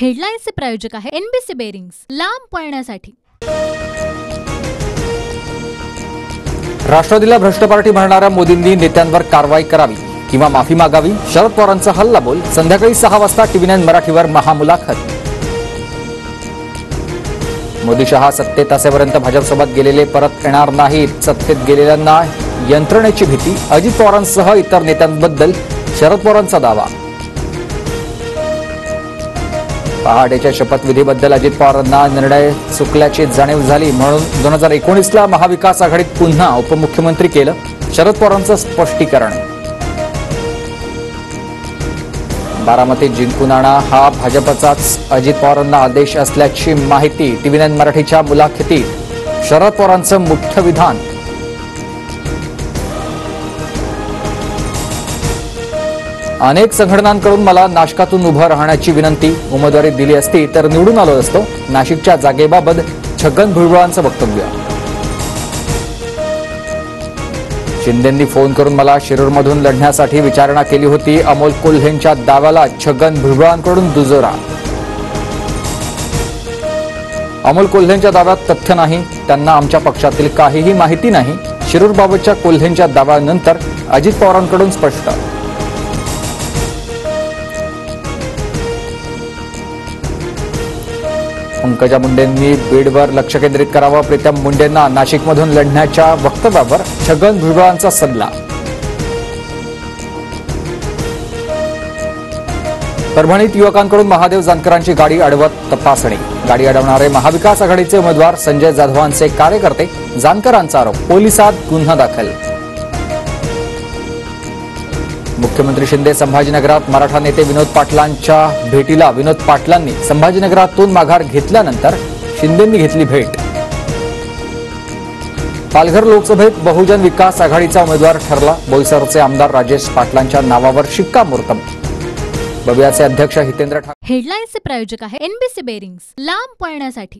हेडलाईन्सचे प्रायोजक आहे NBC bearings, लांब पळण्यासाठी। राष्ट्रवादीला भ्रष्ट पार्टी म्हणणाऱ्या मोदींनी नेत्यांवर कारवाई करावी किंवा माफी मागावी। शरद पवारांचा हल्लाबोल। संध्याकाळी 6 वाजता TV9 मराठीवर महामुलाखत। मोदी शहा सत्तेत असेपर्यंत भाजपसोबत गेलेले परत येणार नाहीत। सत्तेत गेलेल्यांना यंत्रणेची भीती। अजित पवारांसह इतर नेत्यांबद्दल शरद पवारांचा दावा। पहाटेच्या शपथविधीबद्दल अजित पवारांना निर्णय चुकल्याची जाणीव झाली म्हणून 2019ला महाविकास आघाडीत पुन्हा उपमुख्यमंत्री केलं। शरद पवारांचं स्पष्टीकरण। बारामतीत जिंकून आणा हा भाजपचाच अजित पवारांना आदेश असल्याची माहिती। TV9 मराठीच्या मुलाखतीत शरद पवारांचं मुख्य विधान। अनेक संघटनांकडून मला नाशिकातून उभं राहण्याची विनंती। उमेदवारी दिली असती तर निवडून आलो असतो। नाशिकच्या जागेबाबत छगन भुजबळांचं वक्तव्य। शिंदेंनी फोन करून मला शिरूरमधून लढण्यासाठी विचारणा केली होती। अमोल कोल्हेंच्या दाव्याला छगन भुजबळांकडून दुजोरा। अमोल कोल्हेंच्या दाव्यात तथ्य नाही। त्यांना आमच्या पक्षातील काहीही माहिती नाही। शिरूरबाबतच्या कोल्हेंच्या दाव्यानंतर अजित पवारांकडून स्पष्ट। पंकजा मुंडेंनी बीडवर लक्ष केंद्रित करावं। प्रीतम मुंडेंना नाशिकमधून लढण्याच्या वक्तव्यावर छगन भुजबळांचा सल्ला। परभणीत युवकांकडून महादेव जानकरांची गाडी अडवत तपासणी। गाडी अडवणारे महाविकास आघाडीचे उमेदवार संजय जाधवांचे कार्यकर्ते। जानकरांचा आरोप। पोलिसात गुन्हा दाखल। मुख्यमंत्री शिंदे संभाजीनगरात। मराठा नेते विनोद पाटलांच्या भेटीला विनोद पाटलांनी संभाजीनगरातून माघार घेतल्यानंतर शिंदेंनी घेतली भेट। पालघर लोकसभेत बहुजन विकास आघाडीचा उमेदवार ठरला। बोईसरचे आमदार राजेश पाटलांच्या नावावर शिक्कामोर्तब। बबियाचे अध्यक्ष हितेंद्र ठाकरे। हेडलाईन्सचे प्रायोजक आहे एनबीसी बेरिंग्स, लांब पळण्यासाठी।